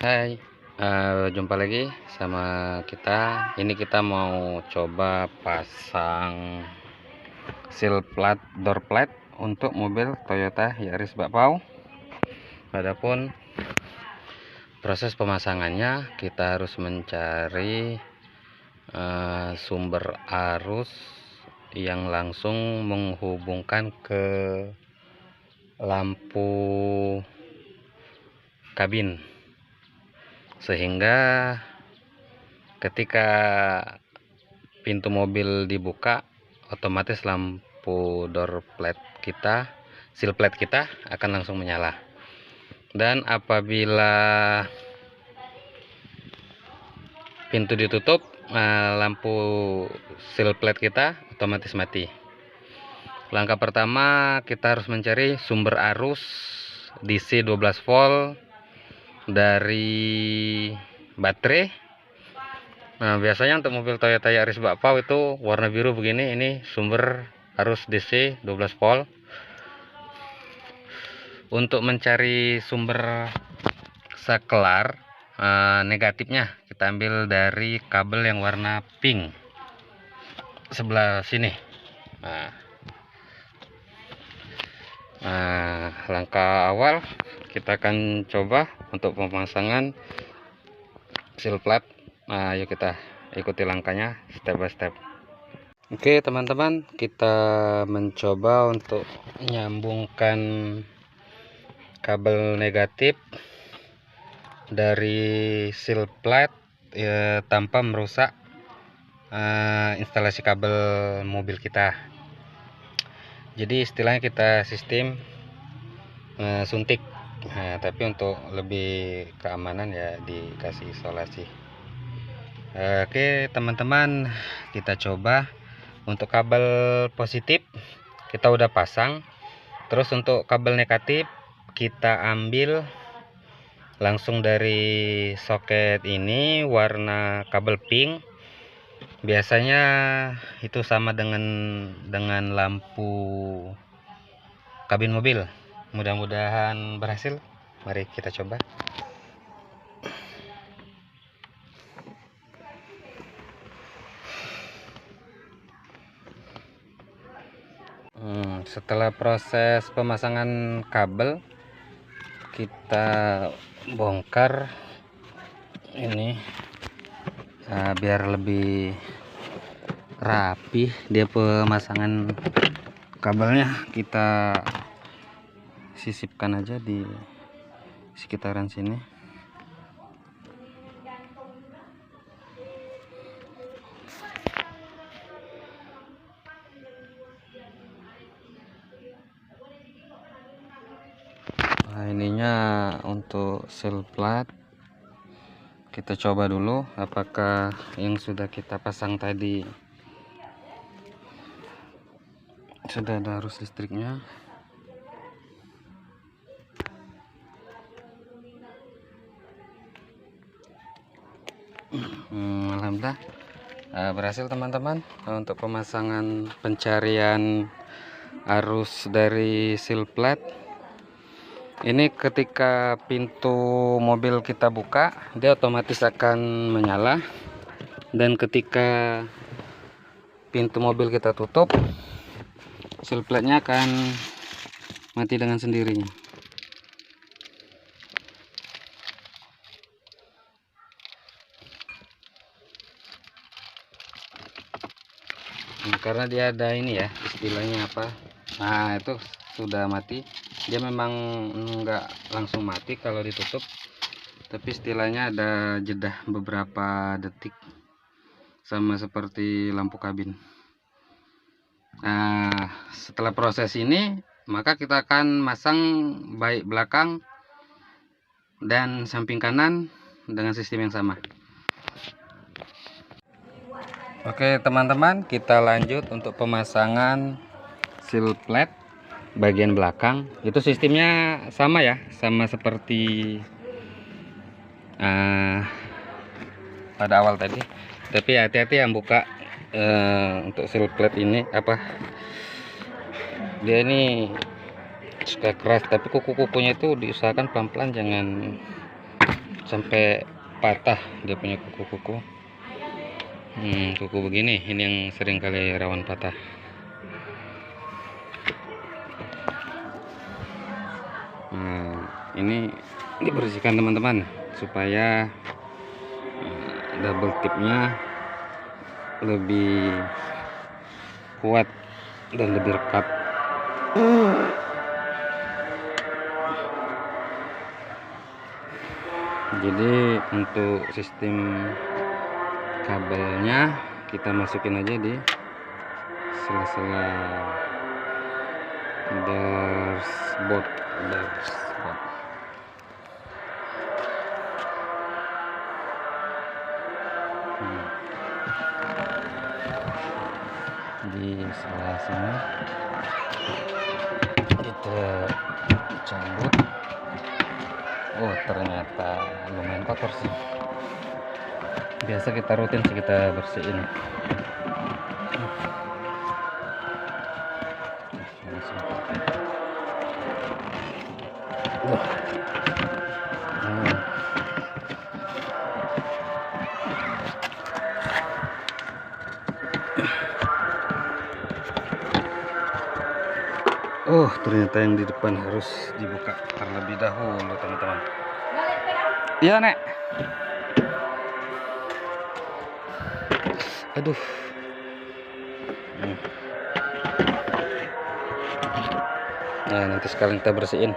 Hai, jumpa lagi sama kita. Ini kita mau coba pasang seal plat door plate untuk mobil Toyota Yaris bakpao. Adapun proses pemasangannya, kita harus mencari sumber arus yang langsung menghubungkan ke lampu kabin, sehingga ketika pintu mobil dibuka, otomatis lampu door plate kita, seal plate kita akan langsung menyala. Dan apabila pintu ditutup, lampu seal plate kita otomatis mati. Langkah pertama, kita harus mencari sumber arus DC 12 volt dari baterai. Nah, biasanya untuk mobil Toyota Yaris bakpao itu warna biru begini. Ini sumber arus DC 12 volt. Untuk mencari sumber saklar negatifnya, kita ambil dari kabel yang warna pink sebelah sini. Langkah awal kita akan coba untuk pemasangan seal plate. Yuk kita ikuti langkahnya step by step. Oke teman-teman, kita mencoba untuk menyambungkan kabel negatif dari seal plate tanpa merusak instalasi kabel mobil kita. Jadi istilahnya kita sistem suntik, tapi untuk lebih keamanan ya dikasih isolasi. Oke teman-teman, kita coba. Untuk kabel positif kita udah pasang. Terus untuk kabel negatif kita ambil langsung dari soket ini warna kabel pink. Biasanya itu sama dengan lampu kabin mobil. Mudah-mudahan berhasil. Mari kita coba. Setelah proses pemasangan kabel, kita bongkar ini biar lebih rapi dia pemasangan kabelnya. Kita sisipkan aja di sekitaran sini. Ininya untuk seal plate. Kita coba dulu apakah yang sudah kita pasang tadi sudah ada arus listriknya. Alhamdulillah berhasil teman-teman untuk pemasangan pencarian arus dari seal plate. Ini ketika pintu mobil kita buka, dia otomatis akan menyala, dan ketika pintu mobil kita tutup, seal plate-nya akan mati dengan sendirinya. Karena dia ada ini ya, istilahnya apa? Nah, itu sudah mati. Dia memang enggak langsung mati kalau ditutup, tapi istilahnya ada jeda beberapa detik, sama seperti lampu kabin. Nah, setelah proses ini, maka kita akan masang baik belakang dan samping kanan dengan sistem yang sama. Oke teman-teman, kita lanjut untuk pemasangan seal plate bagian belakang. Itu sistemnya sama ya, sama seperti pada awal tadi. Tapi hati-hati yang buka untuk seal plate ini dia ini suka keras, tapi kuku-kukunya itu diusahakan pelan-pelan, jangan sampai patah dia punya kuku-kuku. Kuku begini ini yang sering kali rawan patah. Ini dibersihkan teman-teman supaya double tipnya lebih kuat dan lebih rekat. Jadi untuk sistem kabelnya kita masukin aja di sela-sela dashboard. Di sebelah sini kita cabut. Oh, ternyata lumayan kotor sih. Biasa kita rutin sih kita bersihin. Oh, ternyata yang di depan harus dibuka terlebih dahulu, teman-teman. Iya, Nek. Aduh. Nah, nanti sekalian kita bersihin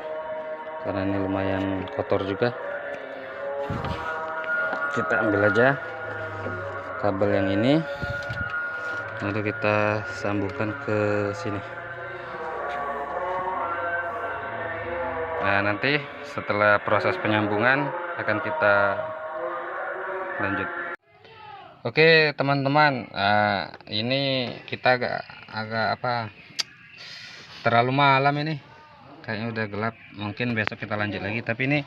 karena ini lumayan kotor juga. Kita ambil aja kabel yang ini, lalu kita sambungkan ke sini. Nah, nanti setelah proses penyambungan akan kita lanjut. Oke teman-teman, ini kita agak terlalu malam ini, kayaknya udah gelap. Mungkin besok kita lanjut lagi, tapi ini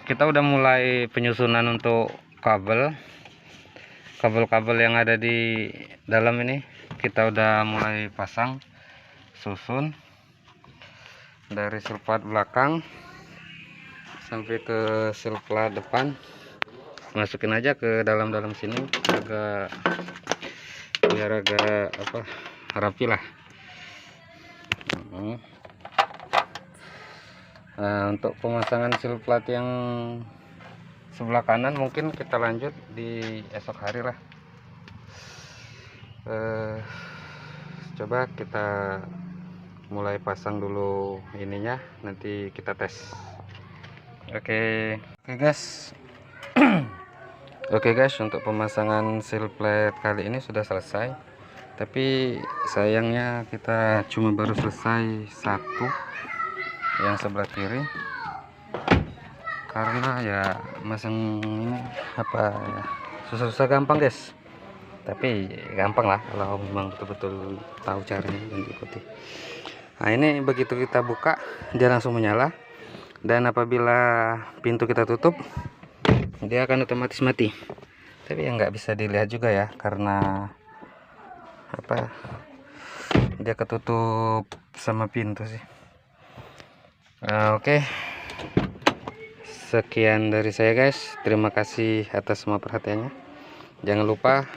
kita udah mulai penyusunan untuk kabel yang ada di dalam ini. Kita udah mulai pasang, susun dari silplat belakang sampai ke silplat depan, masukin aja ke dalam sini biar agak rapi lah. Nah, untuk pemasangan silplat yang sebelah kanan mungkin kita lanjut di esok hari lah. Coba kita mulai pasang dulu ininya, nanti kita tes. Oke guys. Oke guys, untuk pemasangan silplat kali ini sudah selesai, tapi sayangnya kita cuma baru selesai satu, yang sebelah kiri, karena ya masang ini susah-susah gampang guys, tapi gampang lah kalau memang betul-betul tahu caranya dan diikuti. Nah, ini begitu kita buka dia langsung menyala, dan apabila pintu kita tutup dia akan otomatis mati. Tapi ya nggak bisa dilihat juga ya, karena dia ketutup sama pintu sih. Oke, sekian dari saya guys, terima kasih atas semua perhatiannya. Jangan lupa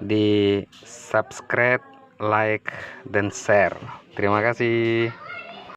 di subscribe, like, dan share. Terima kasih.